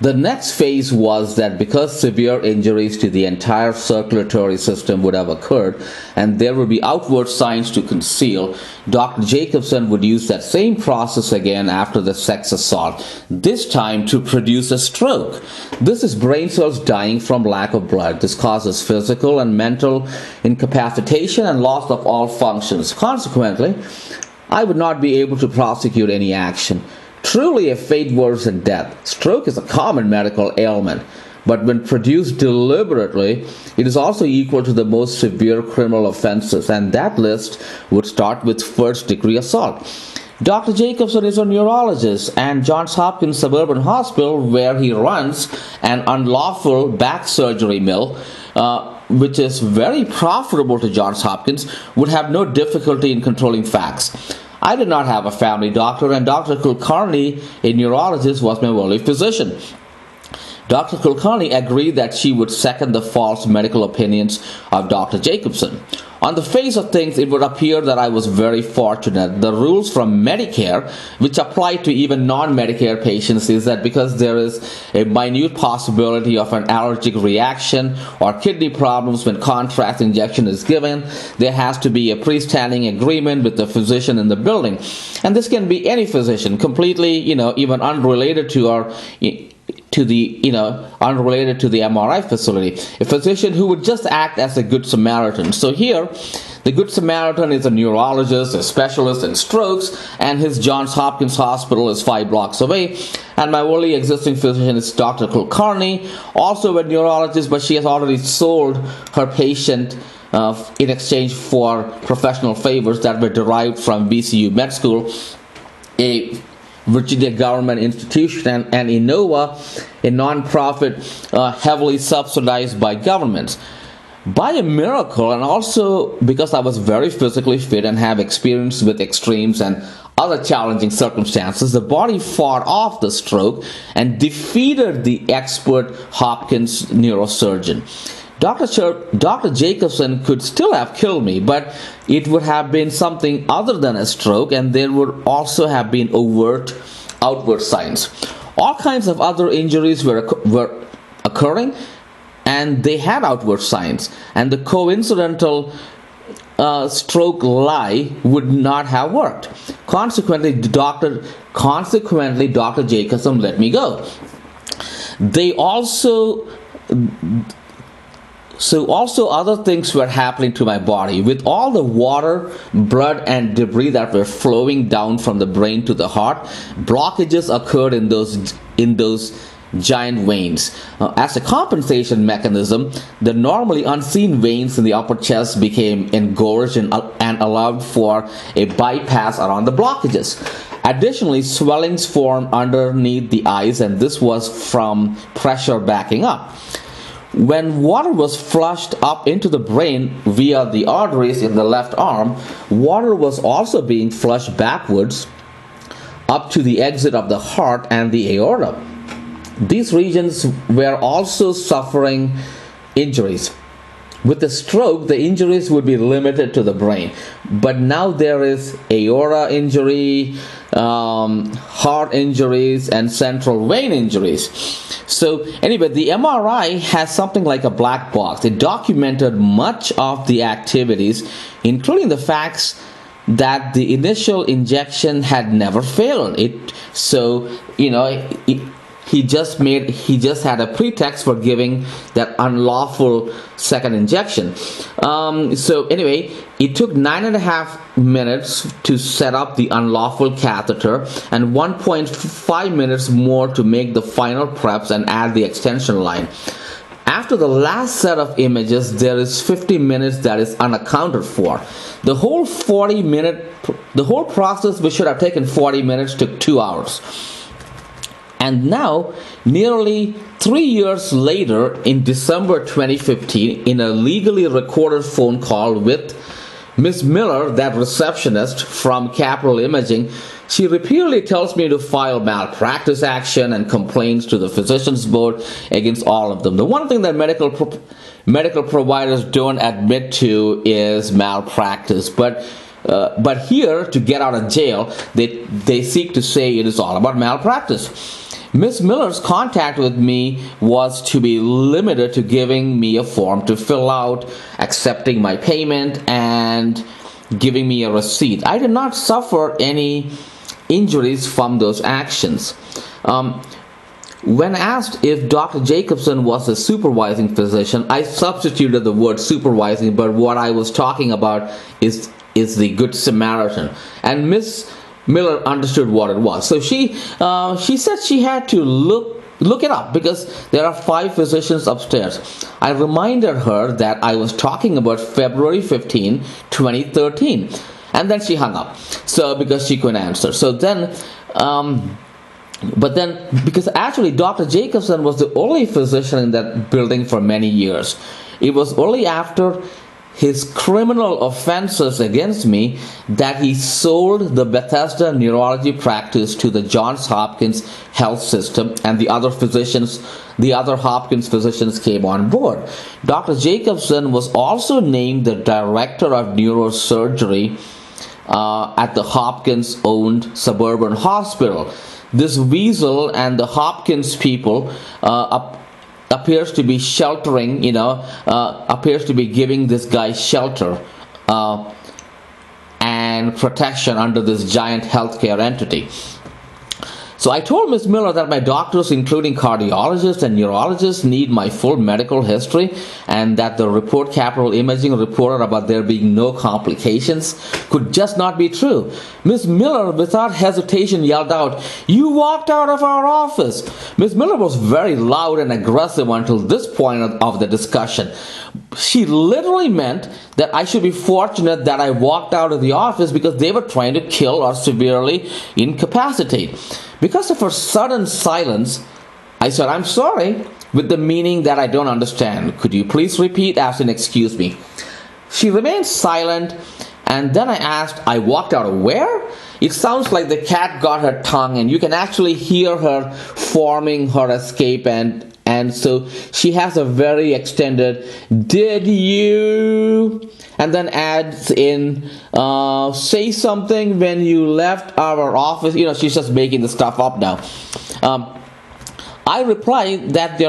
The next phase was that because severe injuries to the entire circulatory system would have occurred and there would be outward signs to conceal, Dr. Jacobson would use that same process again after the sex assault, this time to produce a stroke. This is brain cells dying from lack of blood. This causes physical and mental incapacitation and loss of all functions. Consequently, I would not be able to prosecute any action. Truly a fate worse than death. Stroke is a common medical ailment, but when produced deliberately, it is also equal to the most severe criminal offenses, and that list would start with first-degree assault. Dr. Jacobson is a neurologist, and Johns Hopkins Suburban Hospital, where he runs an unlawful back surgery mill, which is very profitable to Johns Hopkins, would have no difficulty in controlling facts. I did not have a family doctor, and Dr. Kulkarni, a neurologist, was my only physician. Dr. Kulkarni agreed that she would second the false medical opinions of Dr. Jacobson. On the face of things, it would appear that I was very fortunate. The rules from Medicare, which apply to even non-Medicare patients, is that because there is a minute possibility of an allergic reaction or kidney problems when contrast injection is given, there has to be a freestanding agreement with the physician in the building. And this can be any physician, completely, even unrelated to our unrelated to the MRI facility, a physician who would just act as a good Samaritan. So here, the good Samaritan is a neurologist, a specialist in strokes, and his Johns Hopkins Hospital is 5 blocks away. And my only existing physician is Dr. Kulkarni, also a neurologist, but she has already sold her patient in exchange for professional favors that were derived from VCU Med School, a Virginia government institution, and Innova, a nonprofit heavily subsidized by governments. By a miracle, and also because I was very physically fit and have experience with extremes and other challenging circumstances, the body fought off the stroke and defeated the expert Hopkins neurosurgeon. Dr. Jacobson could still have killed me, but it would have been something other than a stroke, and there would also have been overt outward signs. All kinds of other injuries were occurring, and they had outward signs, and the coincidental stroke lie would not have worked. Consequently, Dr. Jacobson let me go. Also other things were happening to my body. With all the water, blood, and debris that were flowing down from the brain to the heart, blockages occurred in those giant veins. As a compensation mechanism, the normally unseen veins in the upper chest became engorged and allowed for a bypass around the blockages. Additionally, swellings formed underneath the eyes, and this was from pressure backing up. When water was flushed up into the brain via the arteries in the left arm, water was also being flushed backwards up to the exit of the heart and the aorta. These regions were also suffering injuries. With the stroke, the injuries would be limited to the brain, but now there is aorta injury, heart injuries, and central vein injuries. So anyway, the MRI has something like a black box. It documented much of the activities, including the facts that the initial injection had never failed. He just had a pretext for giving that unlawful second injection. So anyway, it took 9.5 minutes to set up the unlawful catheter and 1.5 minutes more to make the final preps and add the extension line. After the last set of images, there is 50 minutes that is unaccounted for. The whole process, which should have taken 40 minutes, took 2 hours. And now, nearly 3 years later, in December 2015, in a legally recorded phone call with Miss Miller, that receptionist from Capital Imaging, she repeatedly tells me to file malpractice action and complaints to the Physicians Board against all of them. The one thing that medical providers don't admit to is malpractice, but here, to get out of jail, they seek to say it is all about malpractice. Miss Miller's contact with me was to be limited to giving me a form to fill out, accepting my payment, and giving me a receipt. I did not suffer any injuries from those actions. When asked if Dr. Jacobson was a supervising physician, I substituted the word supervising, but what I was talking about is the Good Samaritan. And Miss Miller understood what it was. So she said she had to look it up because there are 5 physicians upstairs. I reminded her that I was talking about February 15, 2013. And then she hung up. So because she couldn't answer. So then because actually Dr. Jacobson was the only physician in that building for many years. It was only after his criminal offenses against me that he sold the Bethesda neurology practice to the Johns Hopkins health system, and the other Hopkins physicians came on board. Dr. Jacobson was also named the director of neurosurgery at the Hopkins-owned suburban hospital. This weasel and the Hopkins people appears to be sheltering, appears to be giving this guy shelter and protection under this giant healthcare entity. So I told Ms. Miller that my doctors, including cardiologists and neurologists, need my full medical history, and that the report Capital Imaging reported about there being no complications could just not be true. Ms. Miller, without hesitation, yelled out, "You walked out of our office!" Ms. Miller was very loud and aggressive until this point of the discussion. She literally meant that I should be fortunate that I walked out of the office because they were trying to kill or severely incapacitate. Because of her sudden silence, I said, "I'm sorry," with the meaning that I don't understand. "Could you please repeat?" as in excuse me. She remained silent, and then I asked, "I walked out of where?" It sounds like the cat got her tongue, and you can actually hear her forming her escape, and so she has a very extended "did you," and then adds in say something when you left our office. She's just making the stuff up now. I replied that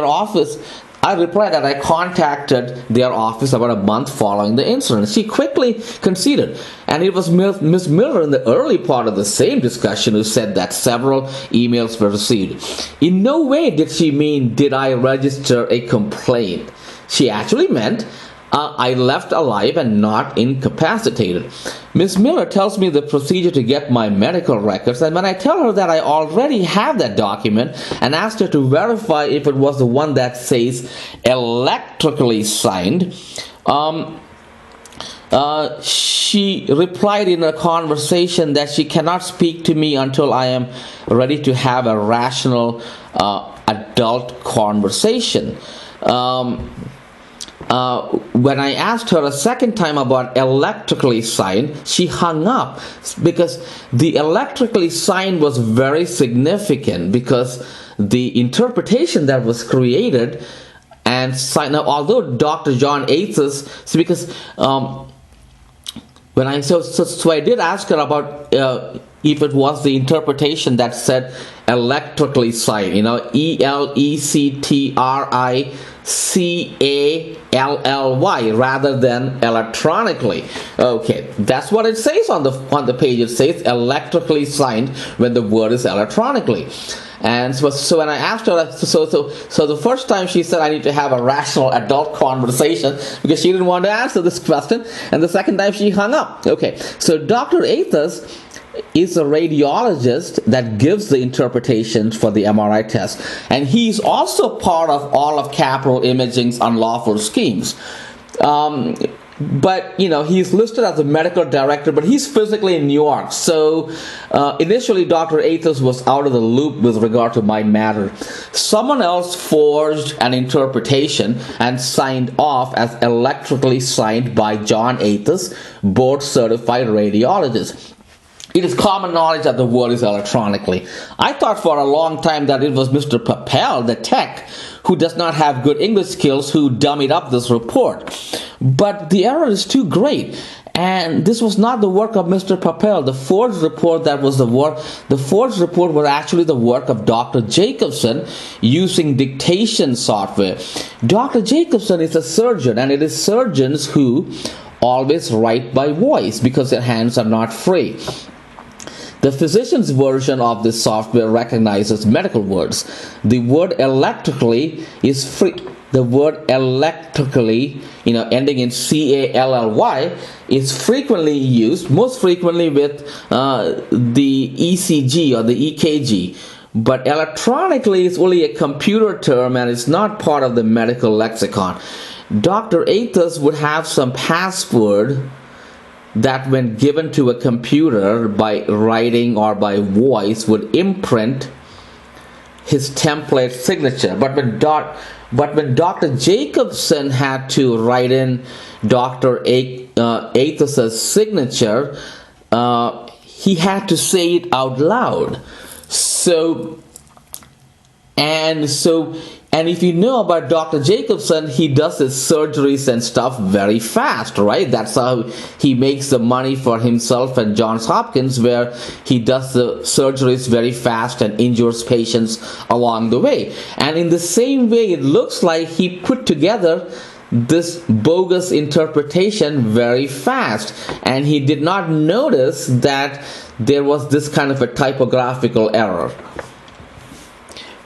I contacted their office about a month following the incident. She quickly conceded, and it was Ms. Miller in the early part of the same discussion who said that several emails were received. In no way did she mean, did I register a complaint? She actually meant I left alive and not incapacitated. Ms. Miller tells me the procedure to get my medical records, and when I tell her that I already have that document and asked her to verify if it was the one that says electrically signed, she replied in a conversation that she cannot speak to me until I am ready to have a rational adult conversation. When I asked her a second time about electrically signed, she hung up because the electrically signed was very significant because the interpretation that was created and signed. Now, although Dr. John Athas, because when I so I did ask her about if it was the interpretation that said electrically signed, ELECTRICALLY rather than electronically. Okay, that's what it says on the page. It says electrically signed when the word is electronically. And so when I asked her, so the first time she said I need to have a rational adult conversation because she didn't want to answer this question, and the second time she hung up. Okay, so Dr. Athas is a radiologist that gives the interpretations for the MRI test, and he's also part of all of Capital Imaging's unlawful schemes. But he's listed as a medical director, but he's physically in New York. So initially Dr. Athas was out of the loop with regard to my matter. Someone else forged an interpretation and signed off as electrically signed by John Athas, board certified radiologist. It is common knowledge that the word is electronically. I thought for a long time that it was Mr. Papel, the tech, who does not have good English skills, who dummied up this report. But the error is too great. And this was not the work of Mr. Papel. The forged report the forged report was actually the work of Dr. Jacobson using dictation software. Dr. Jacobson is a surgeon, and it is surgeons who always write by voice because their hands are not free. The physician's version of this software recognizes medical words. The word electrically is free. The word electrically, ending in CALLY, is frequently used, most frequently with the ECG or the EKG. But electronically is only a computer term and it's not part of the medical lexicon. Dr. Athos would have some password that, when given to a computer by writing or by voice, would imprint his template signature. But when Dr. Jacobson had to write in Dr. Athos's signature, he had to say it out loud. And if you know about Dr. Jacobson, he does his surgeries and stuff very fast, right? That's how he makes the money for himself and Johns Hopkins, where he does the surgeries very fast and injures patients along the way. And in the same way, it looks like he put together this bogus interpretation very fast, and he did not notice that there was this kind of a typographical error.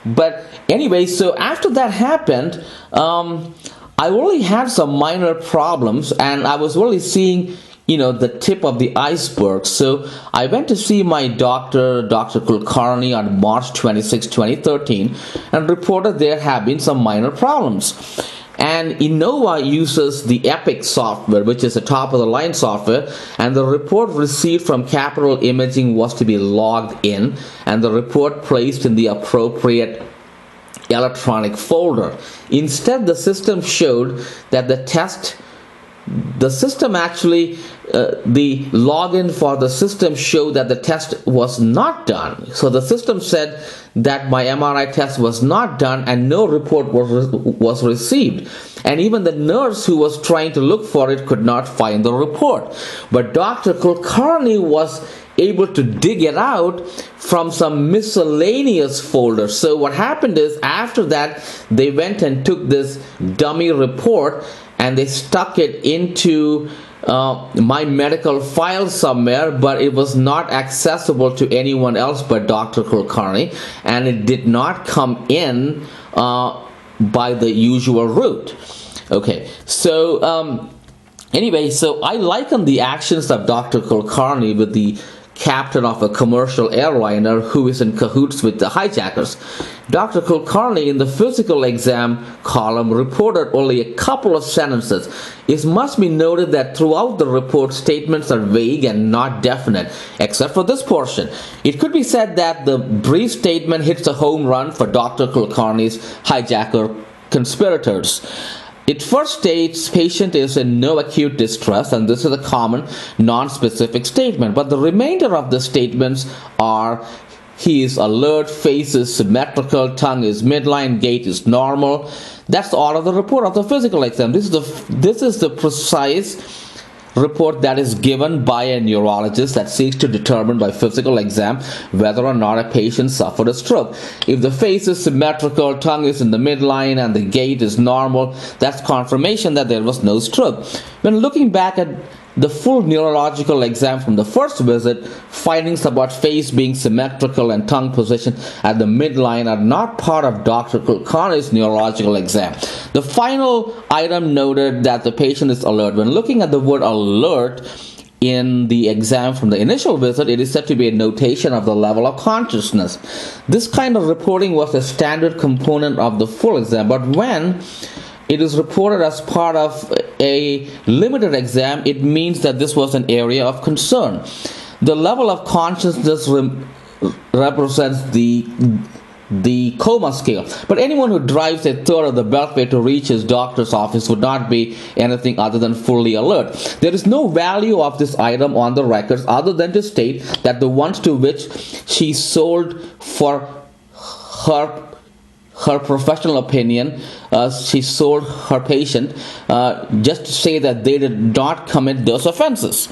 But anyway, so after that happened, I really had some minor problems, and I was really seeing, the tip of the iceberg. So I went to see my doctor, Dr. Kulkarni, on March 26, 2013, and reported there have been some minor problems. And Innova uses the Epic software, which is a top-of-the-line software, and the report received from Capital Imaging was to be logged in, and the report placed in the appropriate electronic folder. Instead, the system showed that the login for the system showed that the test was not done. So the system said that my MRI test was not done and no report was received. And even the nurse who was trying to look for it could not find the report. But Dr. Kulkarni was able to dig it out from some miscellaneous folder. So what happened is, after that, they went and took this dummy report and they stuck it into my medical file somewhere, but it was not accessible to anyone else but Dr. Kulkarni, and it did not come in by the usual route. Okay, so anyway, so I liken the actions of Dr. Kulkarni with the captain of a commercial airliner who is in cahoots with the hijackers. Dr. Kulkarni, in the physical exam column, reported only a couple of sentences. It must be noted that throughout the report, statements are vague and not definite, except for this portion. It could be said that the brief statement hits a home run for Dr. Kulkarni's hijacker conspirators. It first states patient is in no acute distress, and this is a common non-specific statement. But the remainder of the statements are: he is alert, face is symmetrical, tongue is midline, gait is normal. That's all of the report of the physical exam. This is the precise report that is given by a neurologist that seeks to determine by physical exam whether or not a patient suffered a stroke. If the face is symmetrical, tongue is in the midline, and the gait is normal, that's confirmation that there was no stroke. When looking back at the full neurological exam from the first visit, findings about face being symmetrical and tongue position at the midline are not part of Dr. Kulkarni's neurological exam. The final item noted that the patient is alert. When looking at the word alert in the exam from the initial visit, it is said to be a notation of the level of consciousness. This kind of reporting was a standard component of the full exam, but when it is reported as part of a limited exam, it means that this was an area of concern. The level of consciousness represents the coma scale. But anyone who drives a third of the beltway to reach his doctor's office would not be anything other than fully alert. There is no value of this item on the records other than to state that the ones to which she sold for her professional opinion. She sold her patient just to say that they did not commit those offenses.